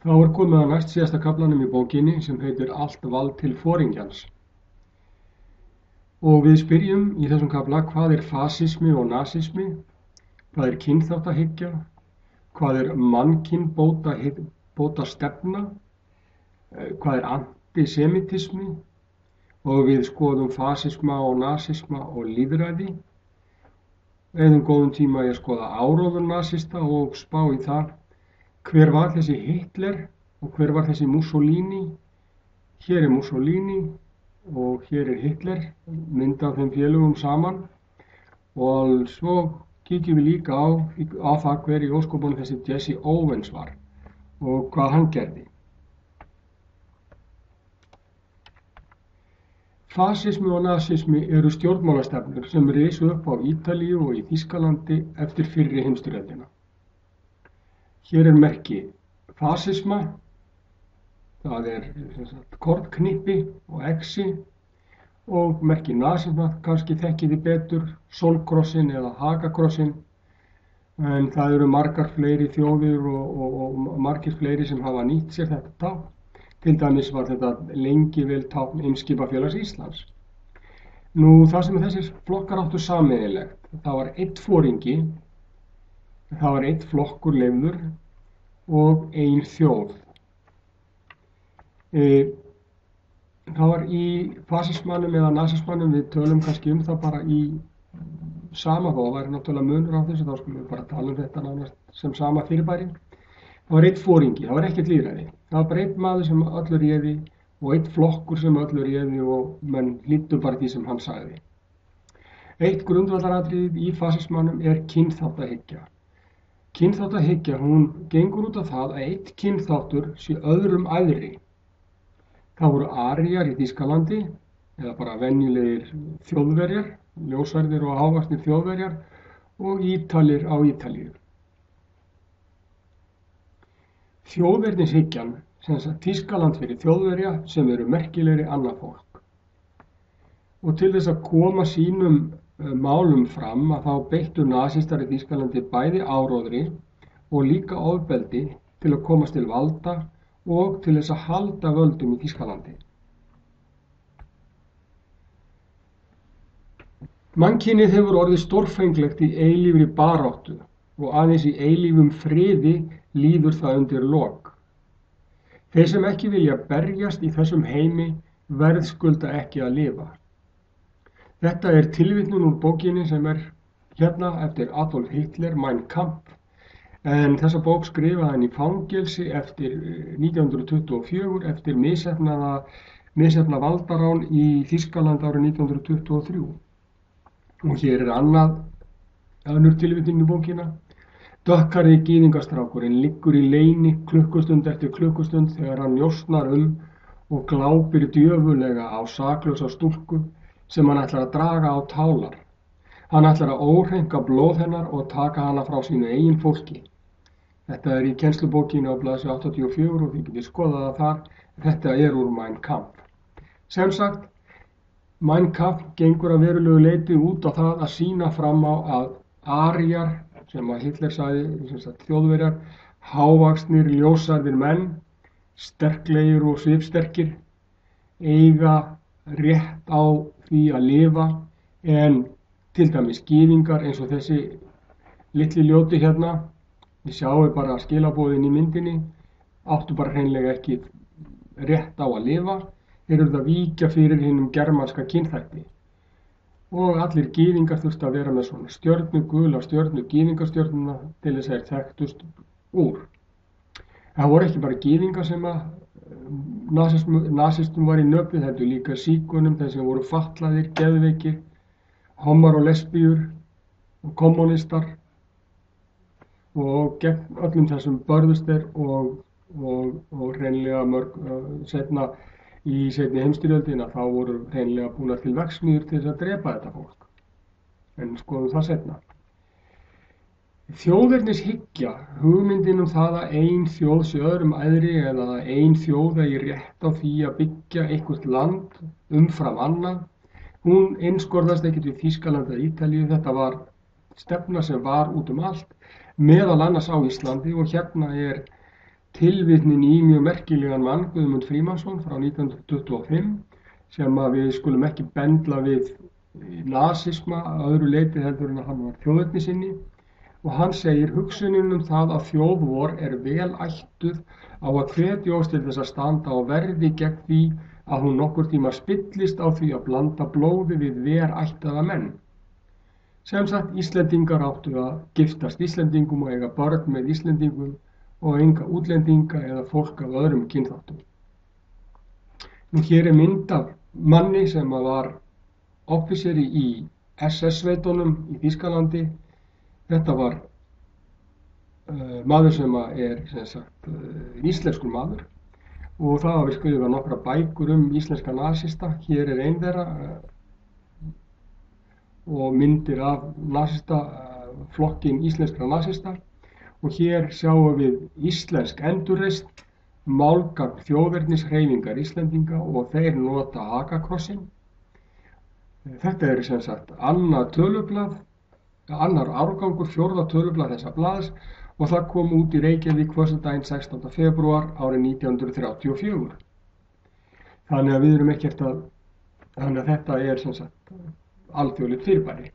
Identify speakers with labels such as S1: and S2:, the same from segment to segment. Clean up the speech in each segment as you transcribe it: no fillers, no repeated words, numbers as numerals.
S1: Þá komið að næst síðasta kaflanum í bókinni sem heitir Allt vald til foringjans. Og við spyrjum í þessum kafla hvað er fasismi og nasismi, hvað er kynþáttahyggja, hvað er mannkynbóta stefna, hvað er antisemitismi og við skoðum fasisma og nasisma og lýðræði. Eðum góðum tíma í að skoða áróður nasista og spá í það hver var þessi Hitler og hver var þessi Mussolini. Hér er Mussolini og hér er Hitler, mynd af þeim félögum saman og svo kíkjum við líka á það hver í óskopunum þessi Jesse Owens var og hvað hann gerði. Fasismi og nasismi eru stjórnmálastefnur sem risu upp á Ítalíu og í Þýskalandi eftir fyrri heimsstyrjöldina. Hér er merki fasisma, það er kornknippi og exi, og merki nasisma, kannski þekkið þið betur, sólkrossin eða hagakrossin, en það eru margar fleiri þjóðir og margir fleiri sem hafa nýtt sér þetta tákn. Til dæmis var þetta lengi vel tákn Eimskipafélags Íslands. Nú, það sem þessir flokkar áttu sameiginlegt, það var einn foringi, það var einn flokkur leyfður og ein þjóð. Það var í fasismannum eða nasismannum, við tölum kannski um það bara í sama þó, það væri náttúrulega munur á þessu, þá skulum við bara tala um þetta nánast sem sama fyrirbæri. Það var einn foringi, það var ekkert lýðræði. Það var bara einn maður sem öllu réði og einn flokkur sem öllu réði og menn hlýddu bara því sem hann sagði. Eitt grundvallaratriði í fasismannum er kynþáttahyggja. Kynþáttahyggja, hún gengur út af það að einn kynþáttur sé öðrum æðri. Það voru aríjar í Þýskalandi, eða bara venjulegir þjóðverjar, ljósærðir og hávaxnir þjóðverjar og ítalir á Ítalíu. Þjóðernishyggjan, sem sagt Þýskaland fyrir Þjóðverja sem eru merkilegri annað fólk. Og til þess að koma sínum málum fram að þá beittu nasistar í Þýskalandi bæði áróðri og líka ofbeldi til að komast til valda og til þess að halda völdum í Þýskalandi. Mannkynið hefur orðið stórfenglegt í eilífri baráttu og aðeins í eilífum friði líður það undir lok. Þeir sem ekki vilja berjast í þessum heimi verðskulda ekki að lifa. Þetta er tilvitnun úr bókinni sem er hérna eftir Adolf Hitler, Mein Kampf, en þessa bók skrifaði hann í fangelsi eftir 1924 eftir misheppnað valdarán í Þýskaland árið 1923. Og hér er önnur tilvitnun í bókina. Dökkhærði gyðingastrákurinn liggur í leyni klukkustund eftir klukkustund þegar hann njósnar og glápir djöfullega á saklausa stúlku sem hann ætlar að draga á tálar. Hann ætlar að óhreinka blóð hennar og taka hana frá sínu eigin fólki. Þetta er í kennslubókinni á blaðsíðu 84 og þið getið skoðað það þar. Þetta er úr Mein Kampf. Sem sagt, Mein Kampf gengur að verulegu leyti út á það að sýna fram á að aríjar, sem að Hitler sagði, þjóðverjar, hávaxnir, ljósærðir menn, sterklegir og svipsterkir, eiga rétt á því að lifa, en til dæmis gyðingar eins og þessi litli ljóti hérna, við sjáum bara skilaboðin í myndinni, áttu bara hreinlega ekki rétt á að lifa, þeir eru að víkja fyrir hinum germanska kynþætti. Og allir gyðingar þurftu að vera með svona stjörnu, gula stjörnu, gyðingastjörnuna til þess að þeir þekktust úr. Það voru ekki bara gyðingar sem að nasistum var í nöpið, heldur líka síkunum, þeir sem voru fatlaðir, geðveikir, homar og lesbíur og kommunistar og gegn öllum þessum börðust þeir og hreinlega seinna í seinni heimsstyrjöldina þá voru hreinlega búnar til verksmiðjur til þess að drepa þetta fólk. En skoðum það seinna. Þjóðernishyggja, hugmyndin það að ein þjóð sé öðrum æðri eða að ein þjóð eigi rétt á því að byggja eitthvert land umfram annað, hún einskorðast ekkert við Þýskaland eða Ítalíu. Þetta var stefna sem var út um allt, meðal annars á Íslandi og hérna er tilvitnun í mjög merkilegan mann, Guðmund Frímannsson frá 1925, sem að við skulum ekki bendla við nasisma að öðru leyti heldur en að hann var þjóðernissinni. Og hann segir: hugsunin það að þjóð vor vel ættuð á að hvetja oss til þess að standa á verði gegn því að hún nokkur tíma spillist á því að blanda blóði við verættaða menn. Sem sagt, Íslendingar áttu að giftast Íslendingum og eiga börn með Íslendingum og enga útlendinga eða fólk af öðrum kynþáttum. Nú hér mynd af manni sem var offíseri í SS-sveitunum í Þýskalandi. Þetta var maður sem sem sagt íslenskur maður, og það hafa skrifað nokkra bækur íslenska nasista. Hér ein þeirra og myndir af nasista, flokkin íslenskra nasista. Og hér sjáum við íslensk endurreisn, málgagn þjóðernishreyfingar Íslendinga, og þeir nota hakakrossin. Þetta sem sagt annar árgangur, 4. tölublað þessa blaðs, og það kom út í Reykjavík föstudaginn 16. febrúar árið 1934. Þannig að við erum ekkert þannig að þetta sem sagt alþjóðlegt fyrirbæri.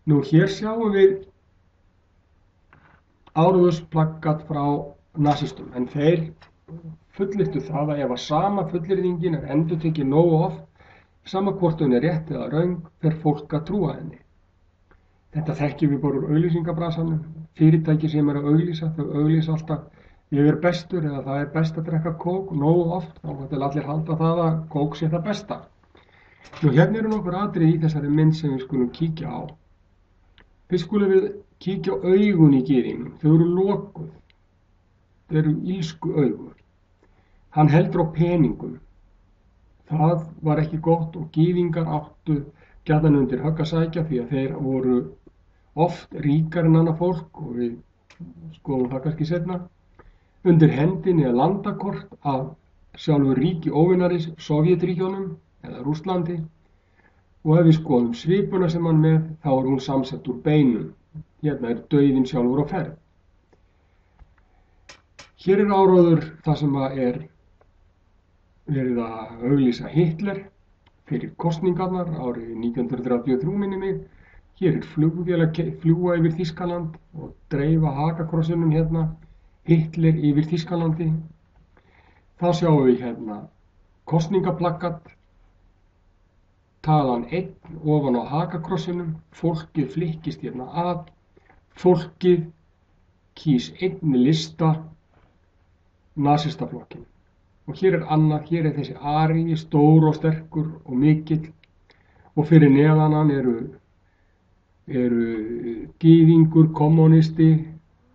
S1: Nú hér sjáum við áróðursplaggat frá nasistum, en þeir fullyrtu það að ef að sama fullyrðingin endurtekin nógu oft, sama hvort hún rétt eða röng, fer fólk að trúa henni. Þetta þekkjum við bara úr auglýsingabrasanum. Fyrirtæki sem að auglýsa, þau auglýsa alltaf: ég bestur, eða það best að drekka kók, nógu oft, þá vil allir halda það að kók sé það besta. Nú hérna eru nokkur atriði í þessari mynd sem við skulum kíkja á. Fyrst skulum við kíkja á augun í gyðingnum. Þau eru lokuð. Þau eru illsku augu. Hann heldur á peningum. Það var ekki gott, og gyðingar áttu gjarnan undir högg að sækja því að þeir voru oft ríkar en annað fólk, og við skoðum það kannski seinna. Undir hendinni landakort af sjálfur ríki óvinaris, Sovétríkjunum eða Rússlandi, og ef við skoðum svipuna sem hann með, þá hún samsett úr beinum. Hérna dauðinn sjálfur á ferð. Hér áróður það sem verið að auglýsa Hitler fyrir kosningarnar árið 1933 minnir mig. Hér flugvél að fljúga yfir Þýskaland og dreifa hakakrossinum hérna, Hitler yfir Þýskalandi. Þá sjáum við hérna kosningaplaggat, talan 1 ofan á hakakrossinum. Fólkið flykkist hérna að. Fólkið kýs einn lista, nasistaflokkin. Og hér annað, hér þessi aríi, stór og sterkur og mikill, og fyrir neðan hann eru gyðingur, kommunisti,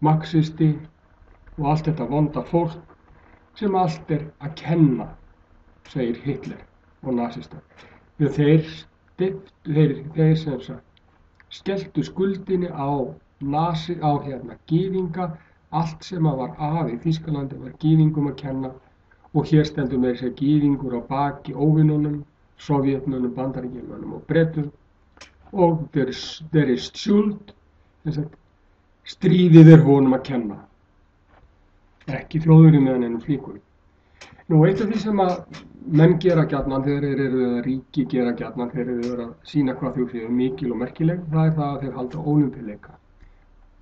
S1: marxisti og allt þetta vonda fólk sem allt að kenna, segir Hitler og nasistar. Þeir sem sagt skelltu skuldinni á gyðinga. Allt sem var í Þýskalandi var gyðingum að kenna, og hér stendur meira að segja gyðingur á baki óvinunum, Sovétmönnum, Bandaríkjamönnum og Bretum, og þeir skuld, stríðið honum að kenna, ekki þjóðurinn með hann flíkur. Nú eitt af því sem að menn gera gjarnan þegar þeir eru, eða ríki gera gjarnan þegar þeir eru að sýna hvað þau séu mikil og merkileg, það það að þeir halda ólympíuleika.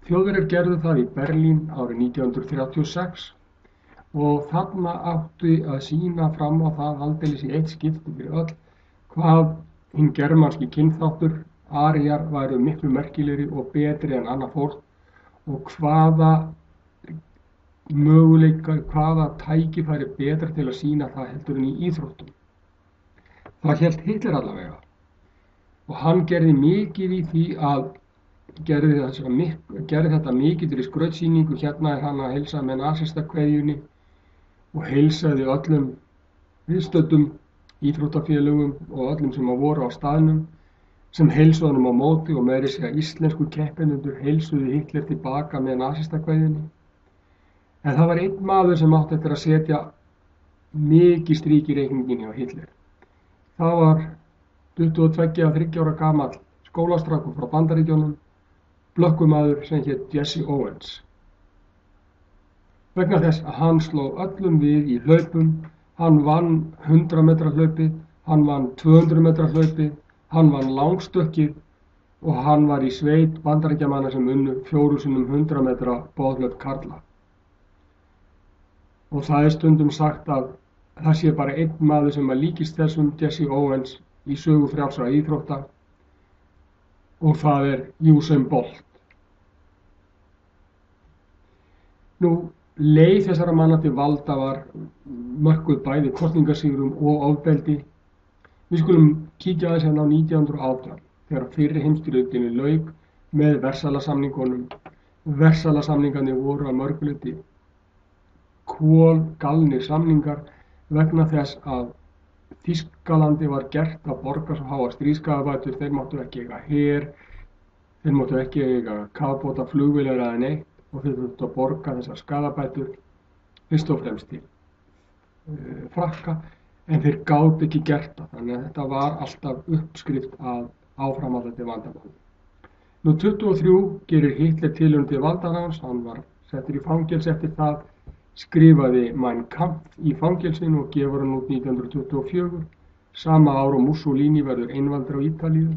S1: Þjóðverjar gerðu það í Berlín árið 1936, og þarna átti að sýna fram á það aldeilis í eitt skipti fyrir öll hvað hinn germanski kynþáttur, aríjar, væru miklu merkilegri og betri en annað fólk, og hvaða möguleika, hvaða tækifæri betra til að sýna það heldur en í íþróttum. Það hélt Hitler allavega, og hann gerði mikið í því að gerði þetta mikillir í skrautsýningu. Hérna hann að heilsa með nasistakveðjunni og heilsaði öllum viðstöddum íþróttafélögum og öllum sem voru á staðnum, sem heilsuðu honum á móti, og meira að segja íslensku keppinautar heilsuðu Hitler tilbaka með nasistakveðjunni. En það var einn maður sem átti eftir að setja mikið strik í reikningin hjá Hitler. Það var 22-23 ára gamall skólastrákur frá Bandaríkjunum, blökkumaður sem hét Jesse Owens. vegna þess að hann sló öllum við í hlaupum. Hann vann 100 metra hlaupið, hann vann 200 metra hlaupið, hann vann langstökkið og hann var í sveit Bandaríkjamanna sem unnu 4 sinnum 100 metra boðhlaup karla. Og það er stundum sagt að það sé bara einn maður sem að líkist þessum, Jesse Owens, í sögu frjálsra íþrótta, og það er Usain Bolt. Nú, leið þessara manna til valda var mörkuð bæði kosningasigrum og ofbeldi. Við skulum kíkja aðeins hérna á 1918, þegar fyrri heimsstyrjöldinni lauk með Versalasamningunum. Versalasamningarnir voru að mörgu leyti kolgalnir samningar vegna þess að Þýskalandi var gert að borga svo háar stríðsskaðabætur. Þeir máttu ekki eiga her, þeir máttu ekki eiga kafbáta, flugvélar eða neitt, og þeir þurftu að borga þessar skaðabætur fyrst og fremst til Frakka, en þeir gátu ekki gert það, þannig að þetta var alltaf uppskrift að áframhaldandi vandamáli. Nú 23 gerir Hitler tilraun til valdaráns, hann var settur í fangelsi eftir það, skrifaði Mein Kampf í fangelsinu og gefur hann út 1924, sama ár og Mussolini verður einvaldur á Ítalíu.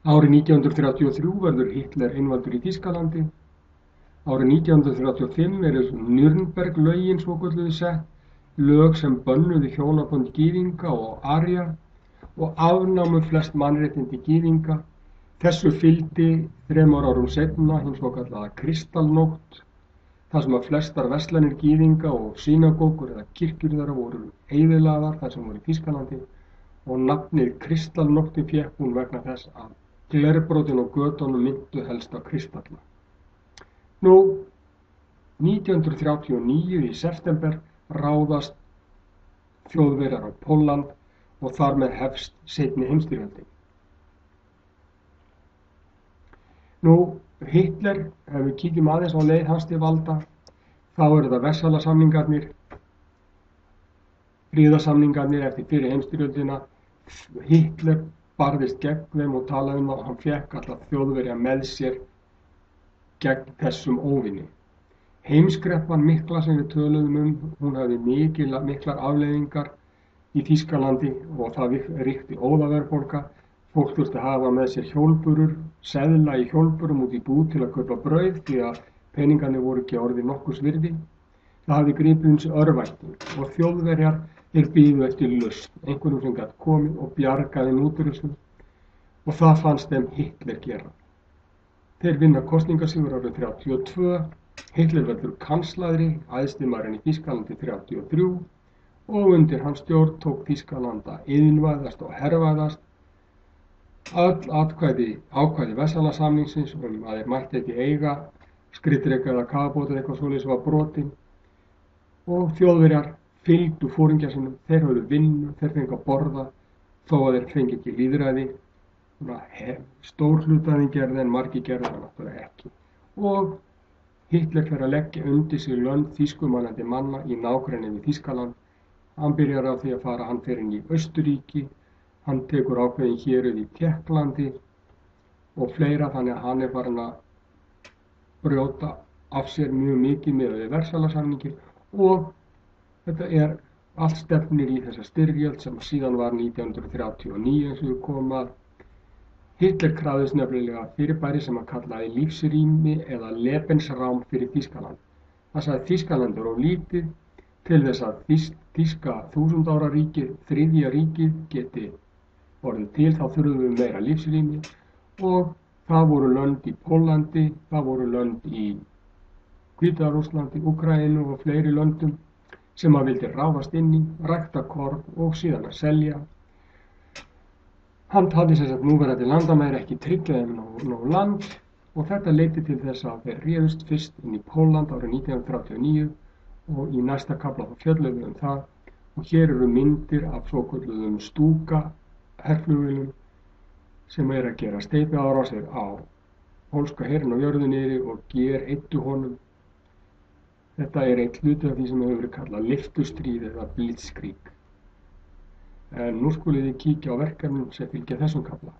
S1: Árið 1933 verður Hitler einvaldur í Þýskalandi. Árið 1935 eru Nürnberg-lögin svokölluðu sett, lög sem bönnuðu hjónabönd gyðinga og arja og afnámu flest mannréttindi gyðinga. Þessu fylgdi 3 árum seinna hin svokallaða Kristallnótt, þar sem að flestar verslanir gyðinga og synagógur eða kirkjur þeirra voru eyðilagðar þar sem voru í Þýskalandi, og nafnið Kristallnóttin fékk hún vegna þess að glerbrotin á götunum minntu helst á kristalla. Nú, 1939 í september ráðast Þjóðverjar á Pólland og þar með hefst seinni heimsstyrjöldin. Nú, Hitler, ef við kíkjum aðeins á leið hans til valda, þá eru það Versalasamningarnir, friðarsamningarnir eftir fyrri heimsstyrjöldina. Hitler barðist gegn þeim og talaði að hann fékk alla Þjóðverja með sér gegn þessum óvini. Heimskreppan mikla sem við töluðum hún hafði miklar afleiðingar í Þýskalandi og það ríkti óðaverðbólga. Fólk þurfti að hafa með sér hjólburur, seðla í hjólburum út í búð til að kaupa brauð því að peningarnir voru ekki orðið nokkurs virði. Það hafði gripið uns örvænting og Þjóðverjar biðu eftir lausn, einhverjum sem gat komið og bjargaði út úr þessu, og það fannst þeim Hitler gera. Þeir vinna kosningasigur árið 32, Hitler verður kanslari, æðstimaðurinn í Þýskalandi 33 og undir hans stjórn tók Þýskaland að iðnvæðast og hervæðast. Öll ákvæði Versalasamningsins að þeir mætti ekki eiga skriðdreka eða kafbáta eða eitthvað svoleiðis var brotin, og Þjóðverjar fylgdu foringja sínum. Þeir höfðu vinnu, þeir fengu að borða þó að þeir fengi ekki lýðræði. Stór hlutaði gerði en margir gerði það náttúrulega ekki. Og Hitler fer að leggja undir sig lönd þýskumælandi manna í nágrenni við Þýskaland. Hann byrjar á því að hann fer inn í Austurríki, hann tekur ákveðin héruð í Tékklandi og fleira, þannig að hann farin að brjóta af sér mjög mikið með Versalasamninginn, og þetta allt stefnir í þessa styrjöld sem síðan var 1939 eins og við komum að. Hitler krafðist nefnilega fyrirbæri sem hann kallaði lífsrými eða Lebensraum fyrir Þýskaland. Það sagði Þýskaland of lítið til þess að þýska 1000 ára ríkið, þriðja ríkið, geti orðið til, þá þurfum við meira lífsrými, og það voru lönd í Póllandi, það voru lönd í Hvíta-Rússlandi, Úkraínu og fleiri löndum sem að vildi ráðast inn í, rækta korn og síðan að selja. Hann hafði sem sagt núverandi landamæri ekki tryggjað nóg land, og þetta leiddi til þess að þeir réðust fyrst inn í Pólland árið 1939 og í næsta kafla þá fjöllum við það, og hér eru myndir af svokölluðum Stuka herflugvélum sem að gera steypiárásir á pólska herinn á jörðu niðri og eyddu honum. Þetta einn hluti af því sem hefur verið kallað lyftustríð eða blitzkrieg. En nú skulið þið kíkja á verkefnin sem fylgja þessum kafla.